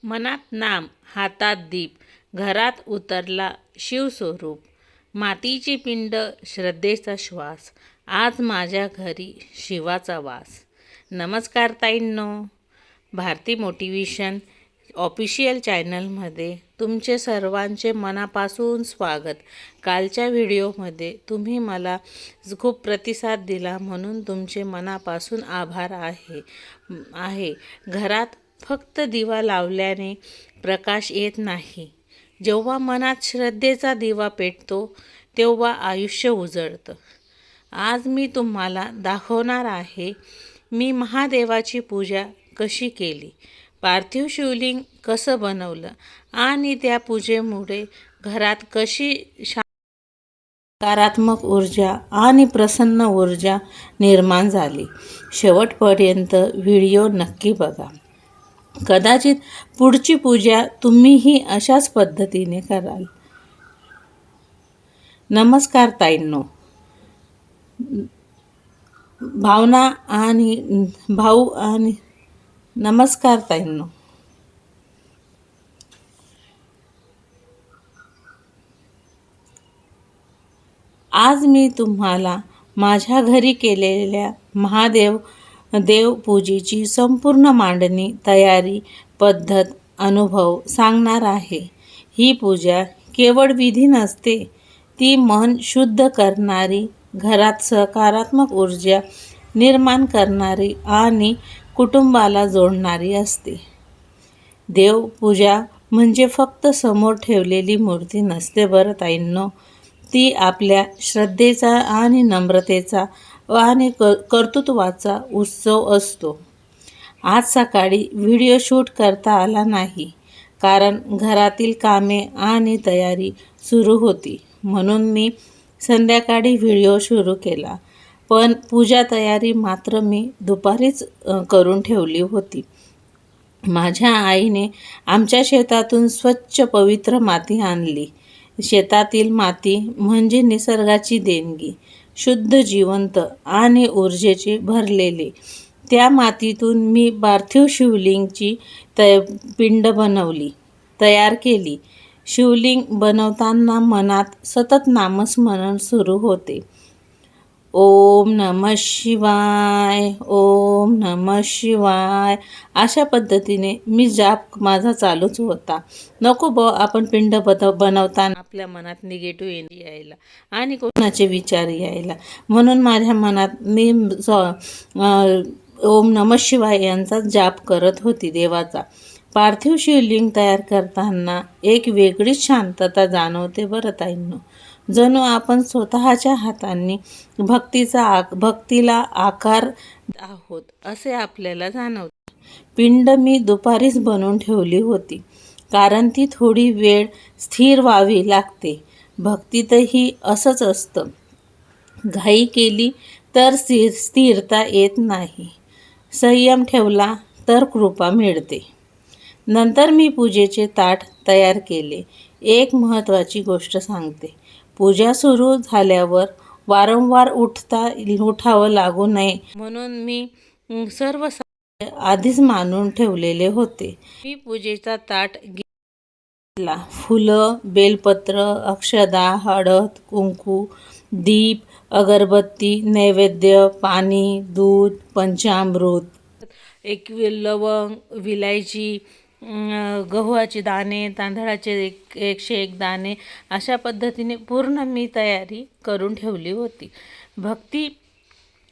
मनात नाम, हातात दीप, घरात उतरला शिवस्वरूप. मातीची पिंड, श्रद्धेचा श्वास, आज माझ्या घरी शिवाचा वास. नमस्कार ताईंनो, भारती मोटिवेशन ऑफिशियल चॅनलमध्ये तुमचे सर्वांचे मनापासून स्वागत. कालच्या व्हिडिओमध्ये तुम्ही मला खूप प्रतिसाद दिला म्हणून तुमचे मनापासून आभार आहे. घरात फक्त दिवा लावल्याने प्रकाश येत नाही. जेव्हा मनात श्रद्धेचा दिवा पेटतो तेव्हा आयुष्य उजळतं. आज मी तुम्हाला दाखवणार आहे मी महादेवाची पूजा कशी केली, पार्थिव शिवलिंग कसं बनवलं आणि त्या पूजेमुळे घरात कशी सकारात्मक ऊर्जा आणि प्रसन्न ऊर्जा निर्माण झाली. शेवटपर्यंत व्हिडिओ नक्की बघा. कदाचित पुढची पूजा तुम्हीही अशाच पद्धतीने कराल. नमस्कार ताईंनो, नमस्कार ताईंनो. आज मी तुम्हाला माझ्या घरी केलेल्या देव पूजेची संपूर्ण मांडणी, तयारी, पद्धत, अनुभव सांगणार आहे. ही पूजा केवळ विधी नसते, ती मन शुद्ध करणारी, घरात सकारात्मक ऊर्जा निर्माण करणारी आणि कुटुंबाला जोडणारी असते. देवपूजा म्हणजे फक्त समोर ठेवलेली मूर्ती नसते बरं ताईंनो. ती आपल्या श्रद्धेचा आणि नम्रतेचा आणि कर्तृत्वाचा उत्सव असतो. आज सकाळी व्हिडिओ शूट करता आला नाही कारण घरातील कामे आणि तयारी सुरू होती, म्हणून मी संध्याकाळी व्हिडिओ सुरू केला. पण पूजा तयारी मात्र मी दुपारीच करून ठेवली होती. माझ्या आईने आमच्या शेतातून स्वच्छ पवित्र माती आणली. शेतातील माती म्हणजे निसर्गाची देणगी, शुद्ध, जिवंत आणि ऊर्जेचे भरलेले. त्या मातीतून मी पार्थिव शिवलिंगची पिंड तयार केली. शिवलिंग बनवताना मनात सतत नामस्मरण सुरू होते. ओम नमः शिवाय, ओम नमः शिवाय, अशा पद्धतीने मी जाप माझा चालूच होता. नको आपण पिंड बनवताना आपल्या मनात निगेटिव्ह एनर्जी यायला आणि कोणाचे विचार यायला, म्हणून माझ्या मनात मी ओम नमः शिवाय यांचा जाप करत होती देवाचा. पार्थिव शिवलिंग तयार करताना एक वेगळीच शांतता जाणवते बरं ताईंनो. जणू आपण स्वतःच्या हातांनी भक्तीला आकार आहोत असे आपल्याला जाणवते. पिंड मी दुपारीच बनवून ठेवली होती कारण ती थोडी वेळ स्थिर व्हावी लागते. भक्तीतही असंच असतं, घाई केली तर स्थिरता येत नाही, संयम ठेवला तर कृपा मिळते. नंतर मी पूजेचे ताट तयार केले. एक महत्त्वाची गोष्ट सांगते, पूजा सुरू झाल्यावर वारंवार उठावं लागू नये म्हणून मी सर्व आधीच मांडून ठेवलेले होते. मी पूजेचा ताट घेतला. फुलं, बेलपत्र, अक्षदा, हळद, कुंकू, दीप, अगरबत्ती, नैवेद्य, पाणी, दूध, पंचामृत, एक लवंग, विलायची, गव्हाचे दाणे, तांदळाचे 101 दाणे, अशा पद्धतीने पूर्ण मी तयारी करून ठेवली होती.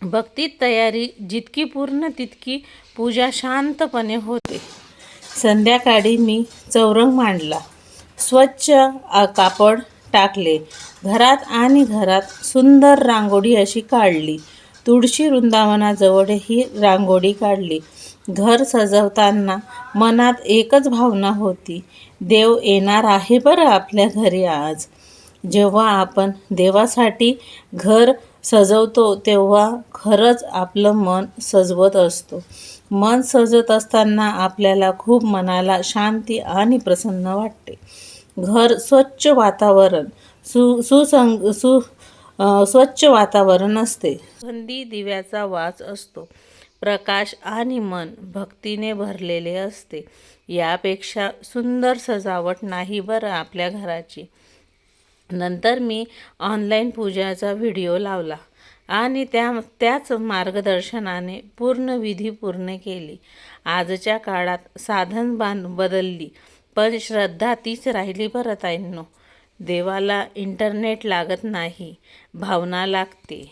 भक्तीत तयारी जितकी पूर्ण तितकी पूजा शांतपणे होते. संध्याकाळी मी चौरंग मांडला, स्वच्छ कापड टाकले. घरात सुंदर रांगोळी अशी काढली. तुळशी वृंदावनाजवळही रांगोळी काढली. घर सजवताना मनात एकच भावना होती, देव येणार आहे बरं आपल्या घरी आज. जेव्हा आपण देवासाठी घर सजवतो तेव्हा खरंच आपलं मन सजवत असतो. मन सजत असताना आपल्याला खूप मनाला शांती आणि प्रसन्न वाटते. घर स्वच्छ वातावरण असते. सुगंधी दिव्याचा वास असतो. प्रकाश आणि मन भक्तीने भरलेले असते. यापेक्षा सुंदर सजावट नाही बरं आपल्या घराची. नंतर मी ऑनलाईन पूजाचा व्हिडिओ लावला आणि त्याच मार्गदर्शनाने पूर्ण विधी पूर्ण केली. आजच्या काळात साधन बदलली, पण श्रद्धा तीच राहिली बरं ताईंनो. देवाला इंटरनेट लागत नाही, भावना लागते.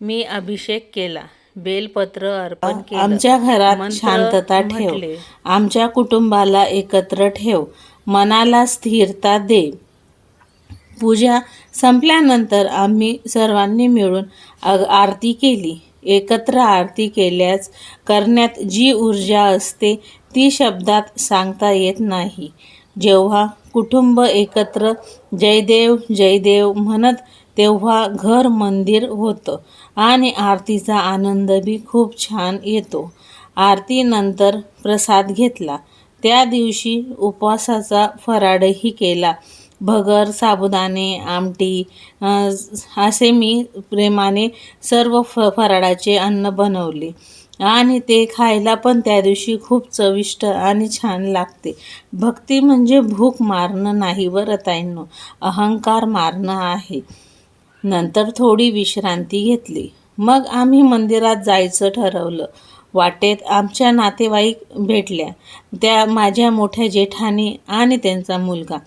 मी अभिषेक केला, बेलपत्र अर्पण केलं, आमच्या घरात मंत्र शांतता ठेव, म्हटले. आमच्या कुटुंबाला एकत्र ठेव, मनाला स्थिरता दे. पूजा संपल्यानंतर आम्ही सर्वांनी मिळून आरती केली. एकत्र आरती करण्यात जी ऊर्जा असते ती शब्दात सांगता येत नाही. जेव्हा कुटुंब एकत्र जयदेव जयदेव म्हणत तेव्हा घर मंदिर होतं आणि आरतीचा आनंद बी खूप छान येतो. आरतीनंतर प्रसाद घेतला. त्या दिवशी उपवासाचा फराळही केला. भगर, साबुदाणे, आमटी असे मी प्रेमाने सर्व फराळाचे अन्न बनवले आणि ते खायला पण त्या दिवशी खूप चविष्ट आणि छान लागते. भक्ती म्हणजे भूक मारणं नाही बरं ताईंनो, अहंकार मारणं आहे. नंतर थोडी विश्रांती घेतली. मग आम्ही मंदिरात जायचं ठरवलं. वाटेत आमच्या नातेवाईक भेटल्या. त्या माझ्या मोठ्या जेठानी आणि त्यांचा मुलगा,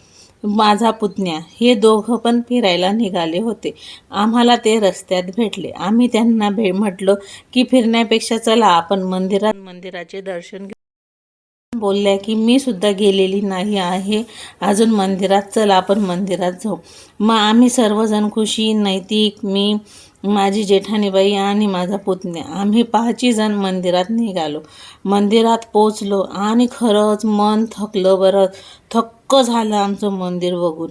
माझा पुतण्या, हे दोघं पण फिरायला निघाले होते. आम्हाला ते रस्त्यात भेटले. आम्ही त्यांना म्हटलं की फिरण्यापेक्षा चला आपण मंदिराचे दर्शन घेऊ. बोलल्या की मी सुद्धा गेलेली नाही आहे अजून मंदिरात, चल आपण मंदिरात जाऊ. मग आम्ही सर्वजण खुशी, नैतिक, मी, माझी जेठाणीबाई आणि माझा पुतण्या, आम्ही 5 जण मंदिरात निघालो. मंदिरात पोचलो आणि खरंच मन थकलं बरं. थक्क झालं आमचं मंदिर बघून.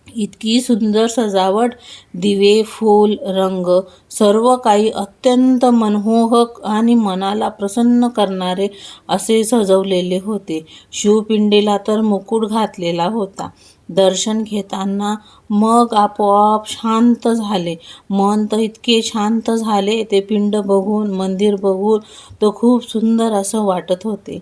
इतकी सुंदर सजावट, दिवे, फूल, रंग, सर्व काही अत्यंत मनमोहक आणि मनाला प्रसन्न करणारे असे सजवलेले होते. शिवपिंडीला तर मुकुट घातलेला होता. दर्शन घेताना मग आपोआप शांत झाले. मन तर इतके शांत झाले, ते पिंड बघून, मंदिर बघून तर खूप सुंदर असं वाटत होते.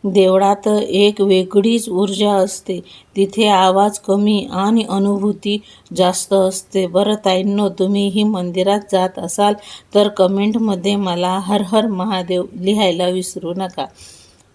देवळात एक वेगळीच ऊर्जा असते. तिथे आवाज कमी आणि अनुभूती जास्त असते. बरं ताईंनो, तुम्हीही मंदिरात जात असाल तर कमेंटमध्ये मला हर हर महादेव लिहायला विसरू नका.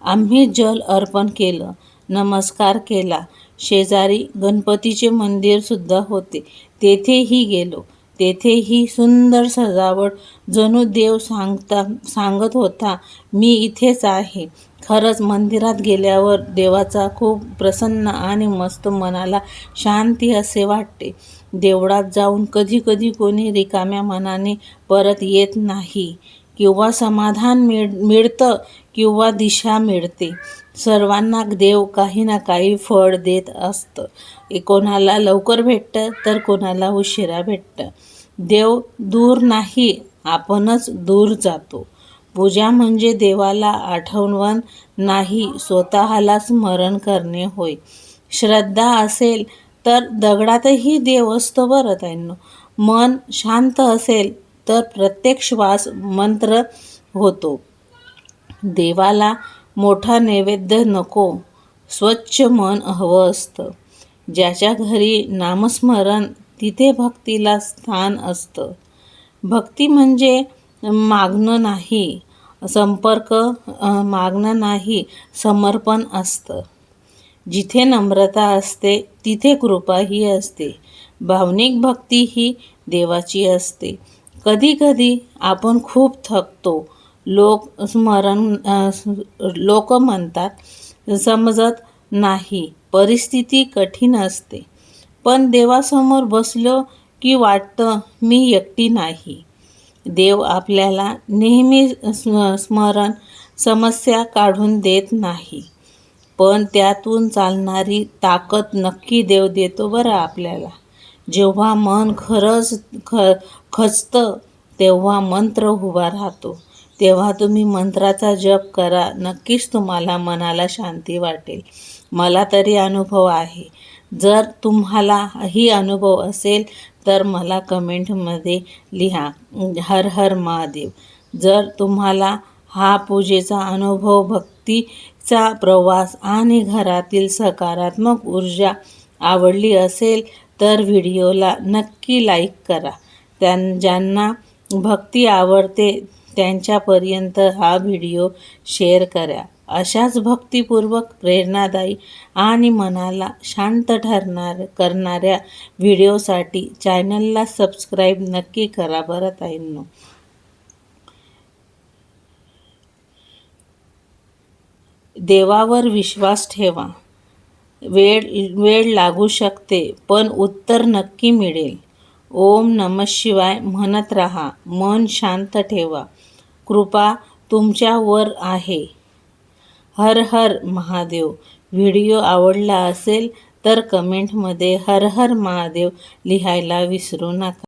आम्ही जल अर्पण केलं, नमस्कार केला. शेजारी गणपतीचे मंदिरसुद्धा होते, तेथेही गेलो. तेथेही सुंदर सजावट, जणू देव सांगत होता मी इथेच आहे. खरंच मंदिरात गेल्यावर देवाचा खूप प्रसन्न आणि मस्त मनाला शांती असे वाटते. देवळात जाऊन कधी कधी कोणी रिकाम्या मनाने परत येत नाही, किंवा समाधान मिळतं किंवा दिशा मिळते. सर्वांना देव काही ना काही फळ देत असतं. कोणाला लवकर भेटतं तर कोणाला उशिरा भेटतं. देव दूर नाही, आपणच दूर जातो. पूजा म्हणजे देवाला आठवण नाही, स्वतःला स्मरण करणे होय. श्रद्धा असेल तर दगडातही देव असतो बरं ताईंनो. मन शांत असेल तर प्रत्येक श्वास मंत्र होतो. देवाला मोठा नैवेद्य नको, स्वच्छ मन हवं असतं. ज्याच्या घरी नामस्मरण तिथे भक्तीला स्थान असतं. भक्ती म्हणजे मागणं नाही, मागणं नाही, समर्पण असतं. जिथे नम्रता असते तिथे कृपाही असते. भावनिक भक्ती ही देवाची असते. कधी कधी आपण खूप थकतो. लोक म्हणतात समजत नाही, परिस्थिती कठीण असते. पण देवासमोर बसलो की वाटतं मी एकटी नाही. देव आपल्याला नेहमी स्मरण समस्या काढून देत नाही, पण त्यातून चालणारी ताकद नक्की देव देतो बरं आपल्याला. जेव्हा मन खरंच खचतं तेव्हा मंत्र उभा राहतो. तेव्हा तुम्ही मंत्राचा जप करा, नक्कीच तुम्हाला मनाला शांती वाटेल. मला तरी अनुभव आहे. जर तुम्हालाही अनुभव असेल तर मला कमेंटमध्ये लिहा. हर हर महादेव. जर तुम्हाला हा पूजेचा अनुभव, भक्तीचा प्रवास आणि घरातील सकारात्मक ऊर्जा आवडली असेल तर व्हिडिओला नक्की लाईक करा. ज्यांना भक्ती आवडते त्यांच्यापर्यंत हा व्हिडिओ शेअर करा. अशाच भक्तिपूर्वक, प्रेरणादायी आणि मनाला शांत करणाऱ्या व्हिडिओसाठी चॅनलला सबस्क्राईब नक्की करा बरं ताईंनो. देवावर विश्वास ठेवा. वेळ लागू शकते पण उत्तर नक्की मिळेल. ओम नमः शिवाय म्हणत राहा. मन शांत ठेवा. कृपा तुमच्यावर आहे. हर हर महादेव. व्हिडिओ आवडला असेल तर कमेंटमध्ये हर हर महादेव लिहायला विसरू नका.